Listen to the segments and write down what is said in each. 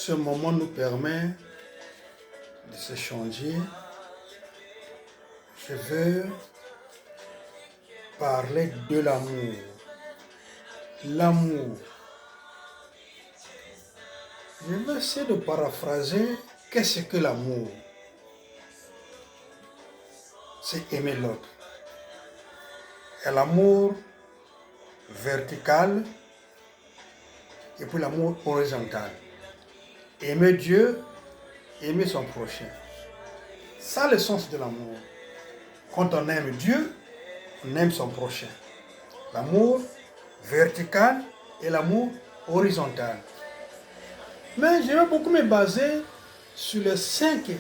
ce moment nous permet de s'échanger. Je veux parler de l'amour. L'amour. Je vais essayer de paraphraser. Qu'est-ce que l'amour? C'est aimer l'autre. Et l'amour vertical et puis l'amour horizontal. Aimer Dieu, aimer son prochain. Ça, le sens de l'amour. Quand on aime Dieu, on aime son prochain. L'amour vertical et l'amour horizontal. Mais je vais beaucoup me baser sur les 5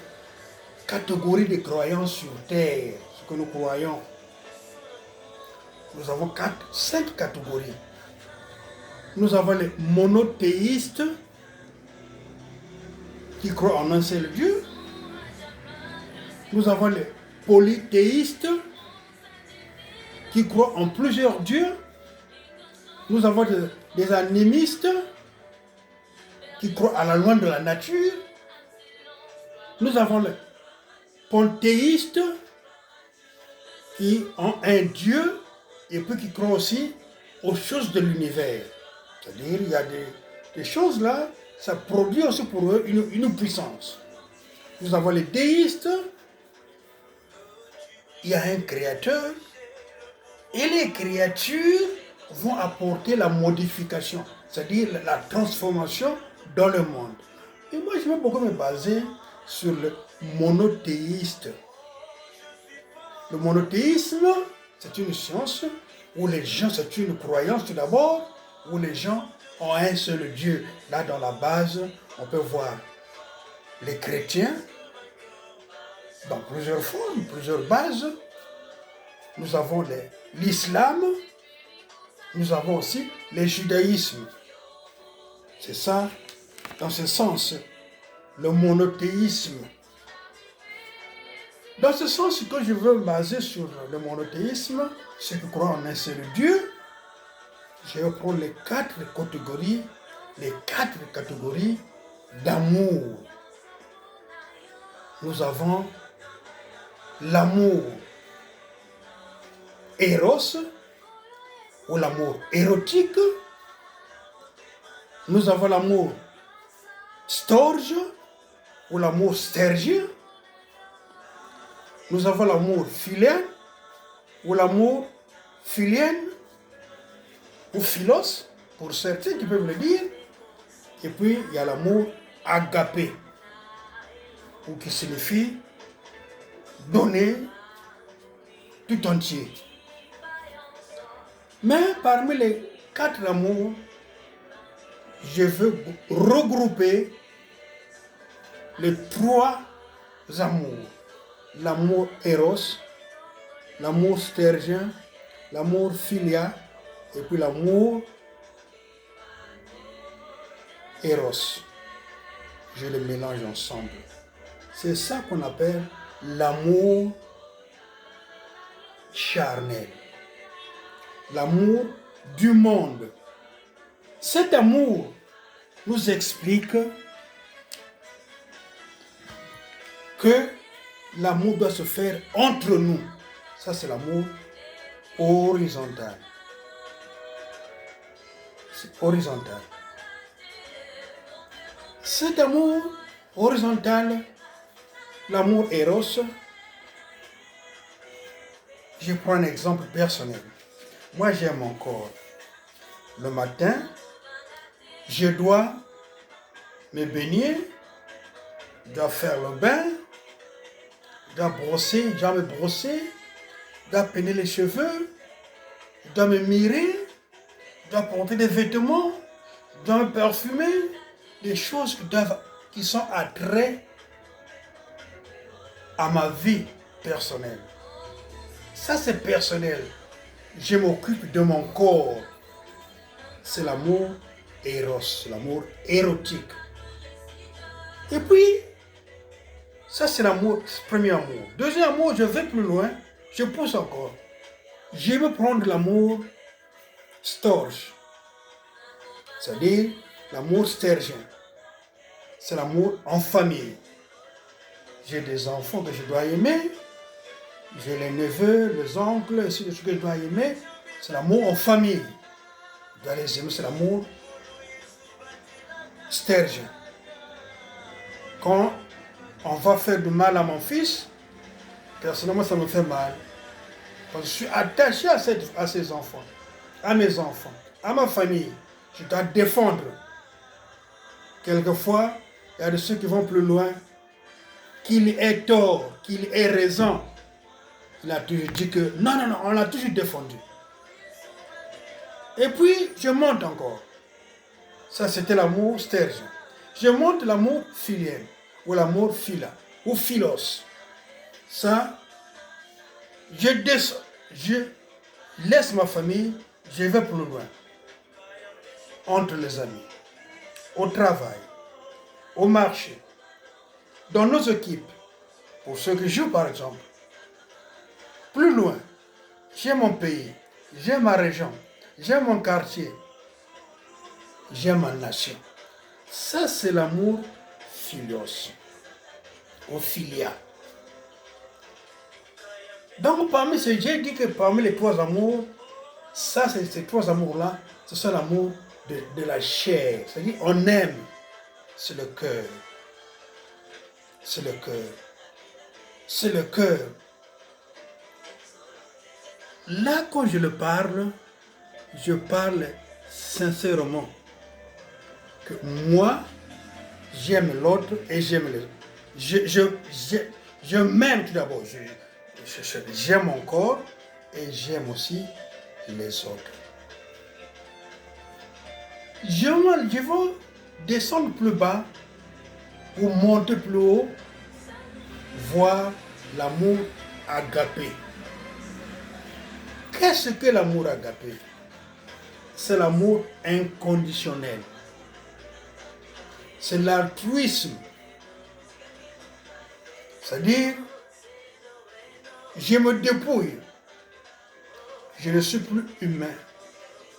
catégories de croyants sur terre, ce que nous croyons. Nous avons 5 catégories. Nous avons les monothéistes qui croient en un seul Dieu. Nous avons les polythéistes qui croient en plusieurs dieux. Nous avons des animistes qui croient à la loi de la nature. Nous avons les panthéistes qui ont un Dieu et puis qui croient aussi aux choses de l'univers. C'est-à-dire, il y a des choses là, ça produit aussi pour eux une puissance. Nous avons les déistes, il y a un créateur, et les créatures vont apporter la modification, c'est-à-dire la transformation dans le monde. Et moi, je vais beaucoup me baser sur le monothéiste. Le monothéisme, c'est une science où les gens, c'est une croyance tout d'abord, où les gens ont un seul Dieu. Là, dans la base, on peut voir les chrétiens dans plusieurs formes, plusieurs bases. Nous avons l'islam, nous avons aussi le judaïsme. C'est ça, dans ce sens, le monothéisme. Dans ce sens que je veux me baser sur le monothéisme, ceux qui croient en un seul Dieu, je vais prendre les 4 catégories d'amour. Nous avons l'amour éros ou l'amour érotique. Nous avons l'amour storge ou l'amour stergien. Nous avons l'amour philien ou l'amour philien ou philos, pour certains qui peuvent le dire. Et puis, il y a l'amour agapé, ou qui signifie donner tout entier. Mais parmi les 4 amours, je veux regrouper les 3 amours. L'amour éros, l'amour stergien, l'amour philia, et puis l'amour éros. Je les mélange ensemble. C'est ça qu'on appelle l'amour charnel. L'amour du monde. Cet amour nous explique que l'amour doit se faire entre nous. Ça, c'est l'amour horizontal. C'est horizontal. Cet amour horizontal, l'amour éros, je prends un exemple personnel. Moi, j'aime mon corps. Le matin, je dois me baigner, je dois faire le bain, je dois me brosser, je dois peigner les cheveux, je dois me mirer, je dois porter des vêtements, je dois me parfumer, des choses qui sont attraits à ma vie personnelle. Ça, c'est personnel. Je m'occupe de mon corps. C'est l'amour éros, l'amour érotique. Et puis, ça c'est l'amour, premier amour. Deuxième amour, je vais plus loin, je pousse encore. Je vais prendre l'amour storge, c'est-à-dire l'amour stergien. c'est l'amour en famille. J'ai des enfants que je dois aimer, j'ai les neveux, les oncles, et ce que je dois aimer, c'est l'amour en famille. Je dois les aimer, c'est l'amour sterge. Quand on va faire du mal à mon fils, personnellement ça me fait mal. Parce que je suis attaché à ces enfants, à mes enfants, à ma famille. Je dois défendre. Quelquefois, il y a de ceux qui vont plus loin, qu'il ait tort, qu'il ait raison. Il a toujours dit que non, on l'a toujours défendu. Et puis, je monte encore. Ça, c'était l'amour sterge. Je monte l'amour filial, ou l'amour phila, ou philos. Ça, je descends, je laisse ma famille, je vais plus loin. Entre les amis, au travail, au marché, dans nos équipes, pour ceux qui jouent par exemple. Plus loin, j'ai mon pays, j'ai ma région, j'ai mon quartier, j'ai ma nation. Ça, c'est l'amour philios, ou philia. Donc, j'ai dit que parmi les trois amours, ça, c'est ces trois amours-là, ce sont l'amour de la chair. C'est-à-dire, on aime, c'est le cœur. C'est le cœur. C'est le cœur. Là, quand je parle sincèrement. Que moi, j'aime l'autre et j'aime les autres. Je m'aime tout d'abord. J'aime mon corps et j'aime aussi les autres. Je vais descendre plus bas ou monter plus haut, voir l'amour agapé. Qu'est-ce que l'amour agapé? C'est l'amour inconditionnel. C'est l'altruisme. C'est-à-dire, je me dépouille. Je ne suis plus humain.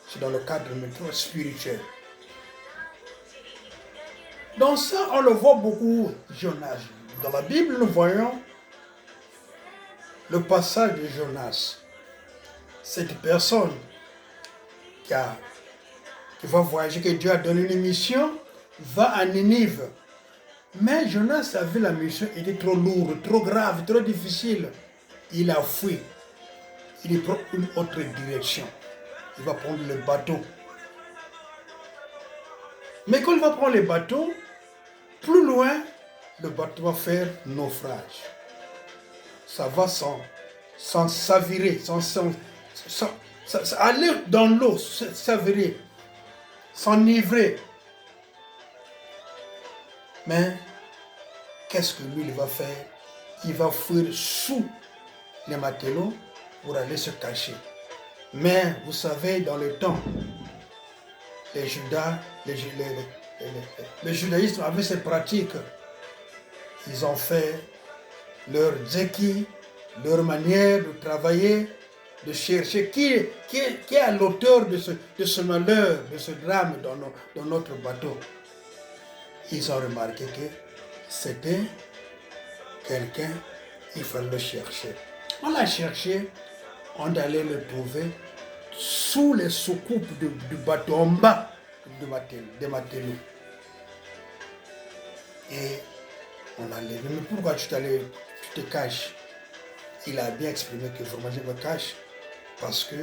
C'est dans le cadre maintenant spirituel. Dans ça, on le voit beaucoup, Jonas. Dans la Bible, nous voyons le passage de Jonas. Cette personne qui va voyager, que Dieu a donné une mission, va à Ninive. Mais Jonas a vu la mission était trop lourde, trop grave, trop difficile. Il a fui. Il prend une autre direction. Il va prendre le bateau. Mais quand il va prendre le bateau, plus loin, le bateau va faire naufrage. Ça va sans s'avirer, sans aller dans l'eau, s'avirer, s'enivrer. Mais qu'est-ce que lui il va faire? Il va fuir sous les matelots pour aller se cacher. Mais vous savez, dans le temps, le judaïsme avait ses pratiques. Ils ont fait leur zeki, leur manière de travailler, de chercher qui est à l'auteur de ce malheur, de ce drame dans notre bateau. Ils ont remarqué que c'était quelqu'un, il fallait le chercher. On l'a cherché, on allait le trouver sous les soucoupes du bateau, en bas des matelots. Et on l'a levé. Mais pourquoi tu te caches? Il a bien exprimé que vraiment je me cache parce que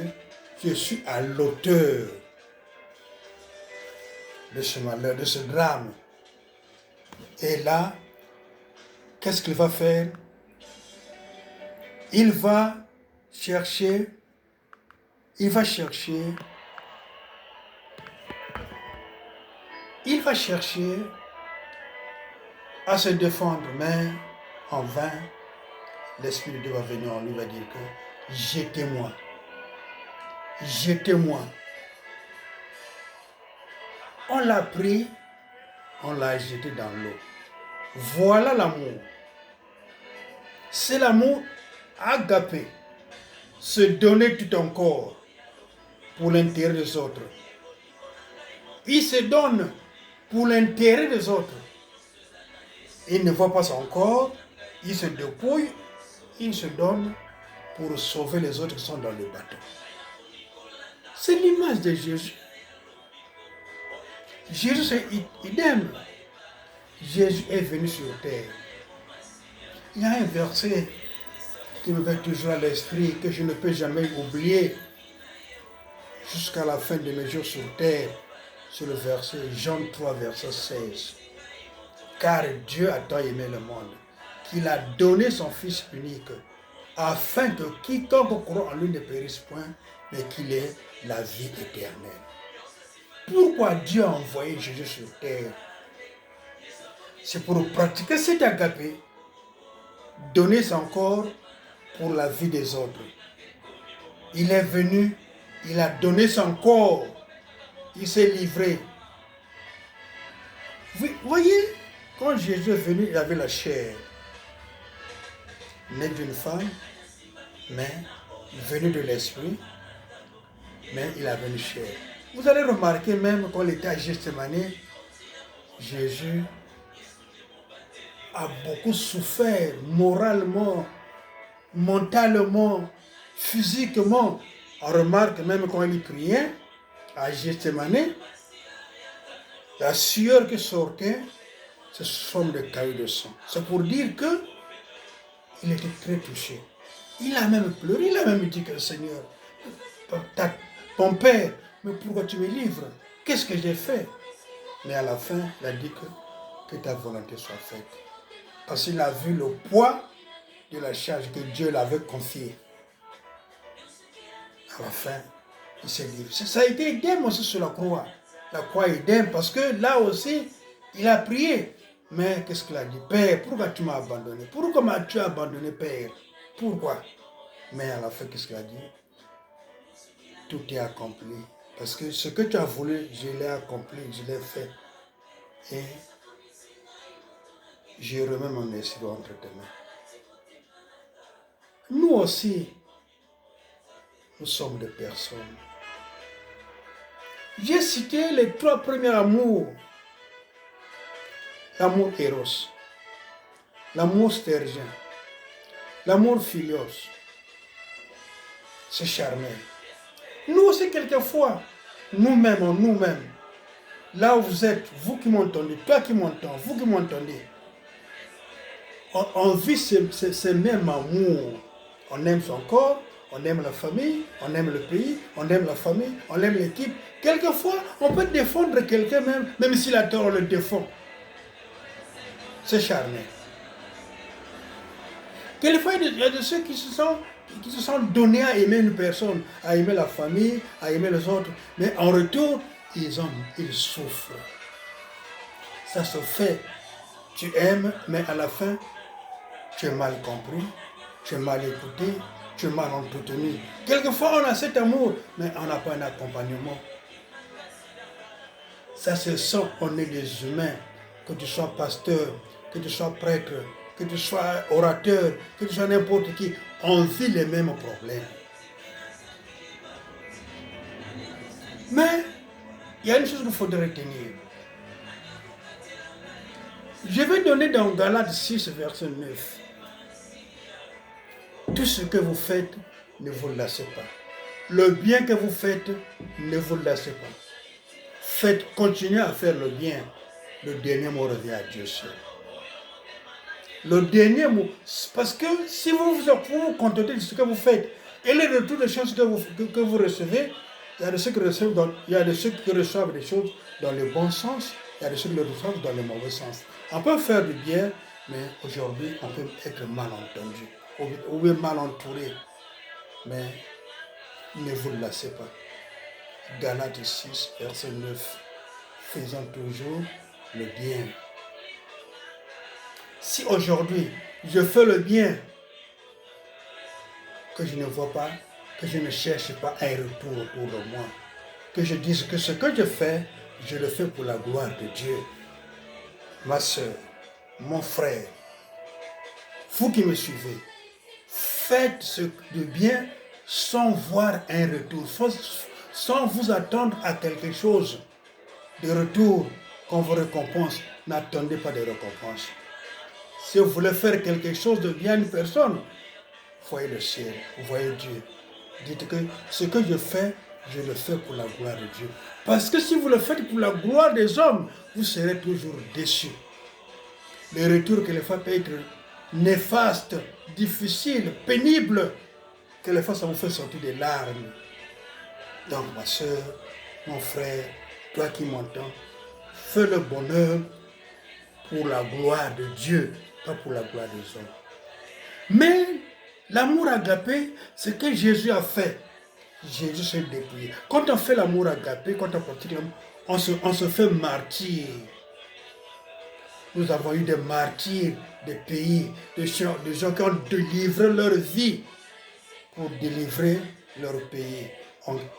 je suis à l'auteur de ce malheur, de ce drame. Et là, qu'est-ce qu'il va faire? Il va chercher à se défendre, mais en vain, l'Esprit de Dieu va venir en lui, va dire que jetez-moi. On l'a pris, on l'a jeté dans l'eau. Voilà l'amour. C'est l'amour agapé. Se donner tout ton corps pour l'intérêt des autres. Il se donne pour l'intérêt des autres. Il ne voit pas son corps, il se dépouille, il se donne pour sauver les autres qui sont dans le bateau. C'est l'image de Jésus. Jésus, c'est idem. Jésus est venu sur terre. Il y a un verset qui me vient toujours à l'esprit, que je ne peux jamais oublier jusqu'à la fin de mes jours sur terre. C'est le verset Jean 3, verset 16. Car Dieu a tant aimé le monde, qu'il a donné son Fils unique, afin que quiconque croit en lui ne périsse point, mais qu'il ait la vie éternelle. Pourquoi Dieu a envoyé Jésus sur terre? C'est pour pratiquer cet agapé, donner son corps pour la vie des autres. Il est venu, il a donné son corps, il s'est livré. Vous voyez, quand Jésus est venu, il avait la chair, né d'une femme, mais venu de l'esprit, mais il avait une chair. Vous allez remarquer même quand il était à Gethsémani, Jésus a beaucoup souffert moralement, mentalement, physiquement. On remarque même quand il priait à Gethsémani, la sueur qui sortait, ce sont des caillots de sang. C'est pour dire que il était très touché. Il a même pleuré, il a même dit que Seigneur, ton père, mais pourquoi tu me livres? Qu'est-ce que j'ai fait? Mais à la fin, il a dit que ta volonté soit faite. Parce qu'il a vu le poids de la charge que Dieu l'avait confiée. À la fin, il s'est livré. Ça a été idem aussi sur la croix. La croix est idem parce que là aussi, il a prié. Mais qu'est-ce qu'il a dit? Père, pourquoi tu m'as abandonné? Pourquoi m'as-tu abandonné, Père? Pourquoi? Mais à la fin, qu'est-ce qu'il a dit? Tout est accompli. Parce que ce que tu as voulu, je l'ai accompli, je l'ai fait. Et je remets mon esprit entre tes mains. Nous aussi, nous sommes des personnes. J'ai cité les 3 premiers amours. L'amour Eros, l'amour Stergien, l'amour Philios. C'est charnel. Nous aussi, quelquefois, nous-mêmes, là où vous êtes, vous qui m'entendez, toi qui m'entends, vous qui m'entendez, on vit ce même amour. On aime son corps, on aime la famille, on aime le pays, on aime la famille, on aime l'équipe. Quelquefois, on peut défendre quelqu'un même s'il a tort, on le défend. C'est charnel. Quelquefois, il y a de ceux qui se sont donnés à aimer une personne, à aimer la famille, à aimer les autres. Mais en retour, ils souffrent. Ça se fait. Tu aimes, mais à la fin, tu es mal compris, tu es mal écouté, tu es mal entretenu. Quelquefois, on a cet amour, mais on n'a pas un accompagnement. Ça se sent, on est des humains. Que tu sois pasteur, que tu sois prêtre, que tu sois orateur, que tu sois n'importe qui, on vit les mêmes problèmes. Mais, il y a une chose qu'il faudrait retenir. Je vais donner dans Galates 6, verset 9. Tout ce que vous faites, ne vous lassez pas. Le bien que vous faites, ne vous lassez pas. Continuez à faire le bien. Le dernier mot revient à Dieu seul. Le dernier mot, parce que si vous vous contentez de ce que vous faites, et les retours des choses que vous recevez, il y a de ceux qui reçoivent des choses dans le bon sens, il y a de ceux qui le reçoivent dans le mauvais sens. On peut faire du bien, mais aujourd'hui, on peut être mal entendu, ou bien mal entouré. Mais ne vous lassez pas. Galates 6, verset 9. Faisons toujours le bien. Si aujourd'hui, je fais le bien, que je ne vois pas, que je ne cherche pas un retour autour de moi, que je dise que ce que je fais, je le fais pour la gloire de Dieu. Ma soeur, mon frère, vous qui me suivez, faites ce de bien sans voir un retour, sans vous attendre à quelque chose de retour qu'on vous récompense. N'attendez pas de récompense. Si vous voulez faire quelque chose de bien à une personne, voyez le ciel, vous voyez Dieu. Dites que ce que je fais, je le fais pour la gloire de Dieu. Parce que si vous le faites pour la gloire des hommes, vous serez toujours déçus. Le retour, quelquefois, peut être néfaste, difficile, pénible. Quelquefois, ça vous fait sortir des larmes. Donc, ma soeur, mon frère, toi qui m'entends, fais le bonheur pour la gloire de Dieu, pas pour la gloire des hommes. Mais l'amour agapé, ce que Jésus a fait, Jésus s'est dépouillé. Quand on fait l'amour agapé, quand on pratique l'amour, on se fait martyr. Nous avons eu des martyrs des pays, des gens qui ont délivré leur vie pour délivrer leur pays.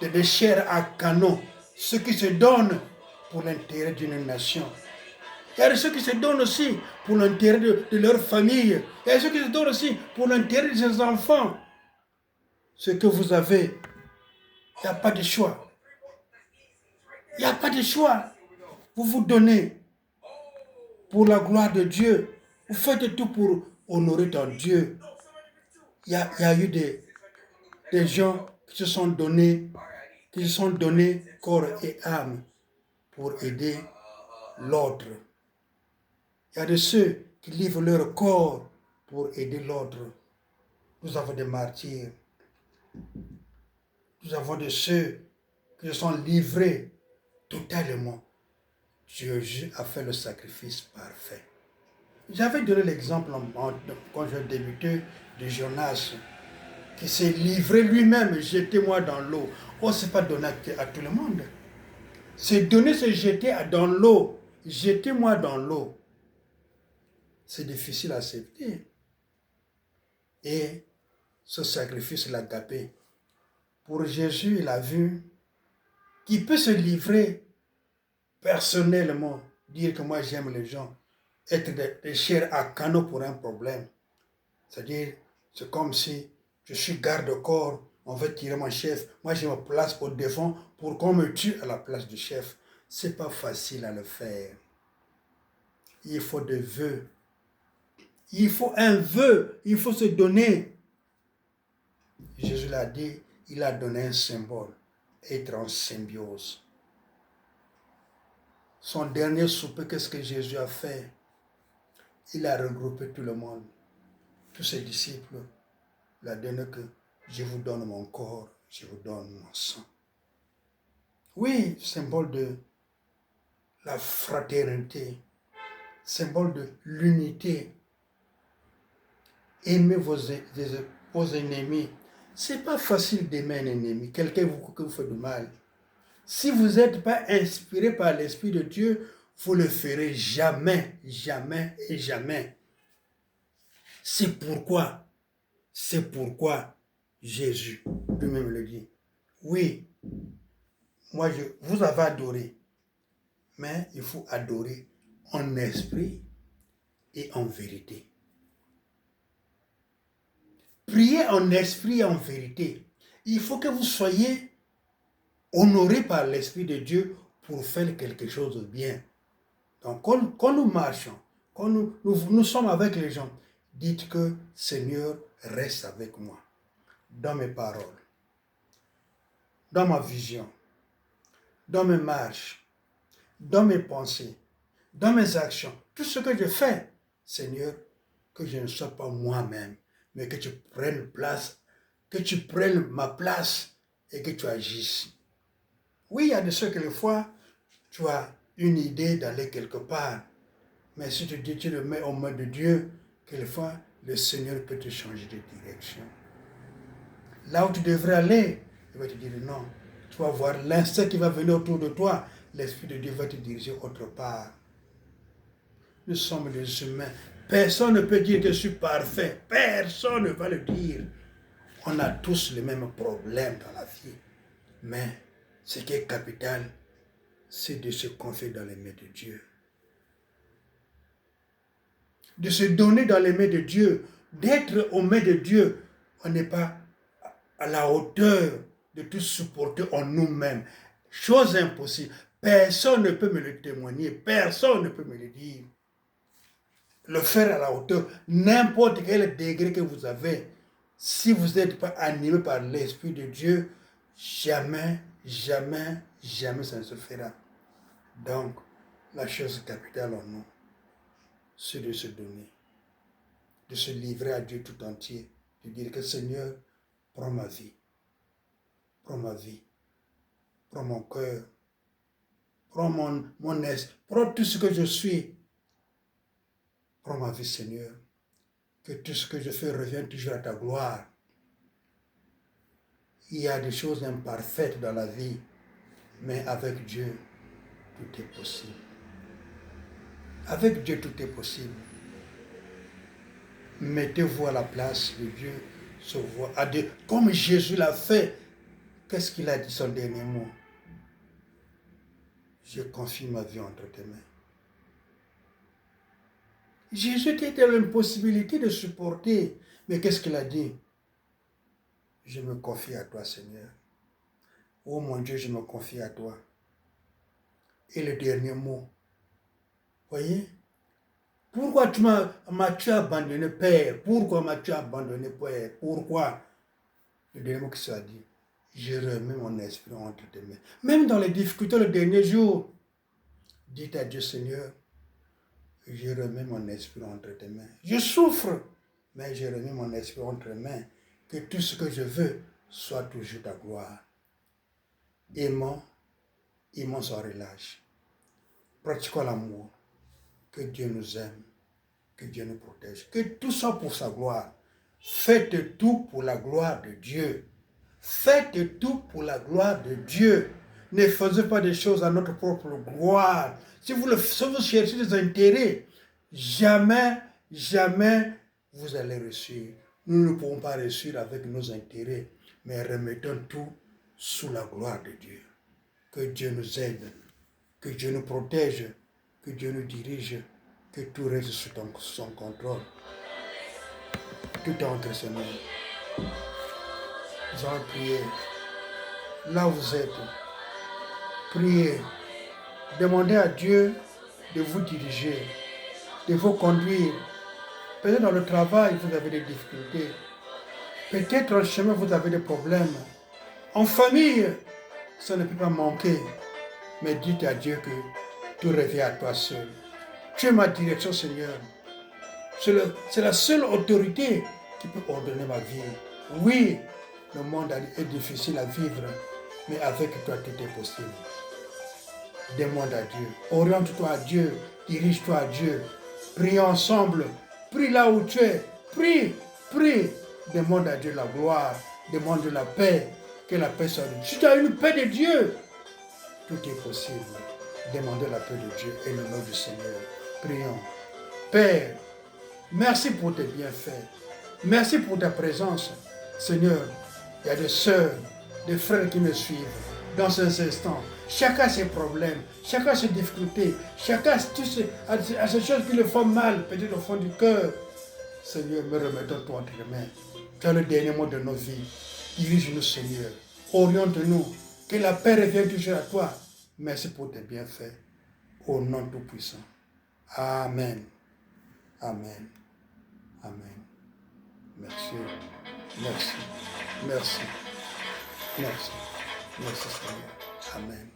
Des chairs à canon, ceux qui se donnent pour l'intérêt d'une nation. Il y a ceux qui se donnent aussi pour l'intérêt de leur famille. Il y a ceux qui se donnent aussi pour l'intérêt de ses enfants. Ce que vous avez, il n'y a pas de choix. Il n'y a pas de choix. Vous vous donnez pour la gloire de Dieu. Vous faites tout pour honorer ton Dieu. Il y a eu des gens qui se sont donnés corps et âme pour aider l'autre. Il y a de ceux qui livrent leur corps pour aider l'autre. Nous avons des martyrs. Nous avons de ceux qui se sont livrés totalement. Jésus a fait le sacrifice parfait. J'avais donné l'exemple quand je débutais de Jonas, qui s'est livré lui-même, jetez-moi dans l'eau. Oh, ce n'est pas donné à tout le monde. C'est donner, se jeter dans l'eau. Jetez-moi dans l'eau. C'est difficile à accepter. Et ce sacrifice l'a tapé. Pour Jésus, il a vu qu'il peut se livrer personnellement, dire que moi j'aime les gens, être des chairs à canon pour un problème. C'est-à-dire, c'est comme si je suis garde-corps, on veut tirer mon chef, moi je me place au devant pour qu'on me tue à la place du chef. C'est pas facile à le faire. Il faut des vœux. Il faut un vœu, il faut se donner. Jésus l'a dit, il a donné un symbole, être en symbiose. Son dernier souper, qu'est-ce que Jésus a fait? Il a regroupé tout le monde, tous ses disciples. Il a donné que je vous donne mon corps, je vous donne mon sang. Oui, symbole de la fraternité, symbole de l'unité. Aimez vos ennemis. C'est pas facile d'aimer un ennemi, quelqu'un qui vous fait du mal. Si vous n'êtes pas inspiré par l'Esprit de Dieu, vous ne le ferez jamais, jamais et jamais. C'est pourquoi Jésus lui-même le dit. Oui, moi vous avez adoré, mais il faut adorer en esprit et en vérité. Priez en esprit et en vérité. Il faut que vous soyez honorés par l'Esprit de Dieu pour faire quelque chose de bien. Donc, quand nous marchons, quand nous sommes avec les gens, dites que Seigneur, reste avec moi, dans mes paroles, dans ma vision, dans mes marches, dans mes pensées, dans mes actions, tout ce que je fais, Seigneur, que je ne sois pas moi-même, mais que tu prennes place, que tu prennes ma place et que tu agisses. Oui, il y a de ceux que des fois, tu as une idée d'aller quelque part, mais si tu le mets aux mains de Dieu, quelquefois, le Seigneur peut te changer de direction. Là où tu devrais aller, il va te dire non. Tu vas voir l'instinct qui va venir autour de toi, l'Esprit de Dieu va te diriger autre part. Nous sommes des humains. Personne ne peut dire que je suis parfait. Personne ne va le dire. On a tous les mêmes problèmes dans la vie. Mais ce qui est capital, c'est de se confier dans les mains de Dieu. De se donner dans les mains de Dieu. D'être aux mains de Dieu. On n'est pas à la hauteur de tout supporter en nous-mêmes. Chose impossible. Personne ne peut me le témoigner. Personne ne peut me le dire. le faire à la hauteur. N'importe quel degré que vous avez, si vous n'êtes pas animé par l'Esprit de Dieu, jamais, jamais, jamais ça ne se fera. Donc, la chose capitale en nous, c'est de se donner, de se livrer à Dieu tout entier, de dire que Seigneur, prends ma vie, prends ma vie, prends mon cœur, prends mon esprit, prends tout ce que je suis. Prends ma vie, Seigneur, que tout ce que je fais revienne toujours à ta gloire. Il y a des choses imparfaites dans la vie, mais avec Dieu, tout est possible. Avec Dieu, tout est possible. Mettez-vous à la place de Dieu, à Dieu, comme Jésus l'a fait. Qu'est-ce qu'il a dit son dernier mot? Je confie ma vie entre tes mains. Jésus était dans l'impossibilité de supporter. Mais qu'est-ce qu'il a dit? Je me confie à toi, Seigneur. Oh mon Dieu, je me confie à toi. Et le dernier mot, voyez? Pourquoi tu m'as-tu abandonné, Père? Pourquoi m'as-tu abandonné, Père? Pourquoi? Le dernier mot qui soit dit, je remets mon esprit entre tes mains. Même dans les difficultés le dernier jour, dites à Dieu, Seigneur, je remets mon esprit entre tes mains. Je souffre, mais je remets mon esprit entre tes mains. Que tout ce que je veux soit toujours ta gloire. Aimons sans relâche. Pratiquons l'amour. Que Dieu nous aime. Que Dieu nous protège. Que tout soit pour sa gloire. Faites tout pour la gloire de Dieu. Faites tout pour la gloire de Dieu. Ne faisez pas des choses à notre propre gloire. Si vous cherchez des intérêts, jamais, jamais vous allez réussir. Nous ne pouvons pas réussir avec nos intérêts, mais remettons tout sous la gloire de Dieu. Que Dieu nous aide, que Dieu nous protège, que Dieu nous dirige, que tout reste sous son contrôle. Tout est entre ses mains. Nous allons prier. Là où vous êtes, priez. Demandez à Dieu de vous diriger, de vous conduire. Peut-être dans le travail, vous avez des difficultés. Peut-être en chemin, vous avez des problèmes. En famille, ça ne peut pas manquer. Mais dites à Dieu que tout revient à toi seul. Tu es ma direction, Seigneur. C'est la seule autorité qui peut ordonner ma vie. Oui, le monde est difficile à vivre, mais avec toi, tout est possible. Demande à Dieu. Oriente-toi à Dieu. Dirige-toi à Dieu. Prions ensemble. Prie là où tu es. Prie, prie. Demande à Dieu la gloire. Demande la paix. Que la paix soit. Si tu as une paix de Dieu, tout est possible. Demandez la paix de Dieu et le nom du Seigneur. Prions. Père, merci pour tes bienfaits. Merci pour ta présence. Seigneur, il y a des sœurs, des frères qui me suivent dans ces instants. Chacun a ses problèmes, chacun a ses difficultés, chacun a ces choses qui le font mal, peut-être au fond du cœur. Seigneur, me remettons toi entre les mains. Tu as le dernier mot de nos vies. Dirige-nous, Seigneur. Oriente-nous. Que la paix revienne toujours à toi. Merci pour tes bienfaits. Au nom tout-puissant. Amen. Amen. Amen. Merci. Merci. Merci. Merci. Merci, Seigneur. Amen.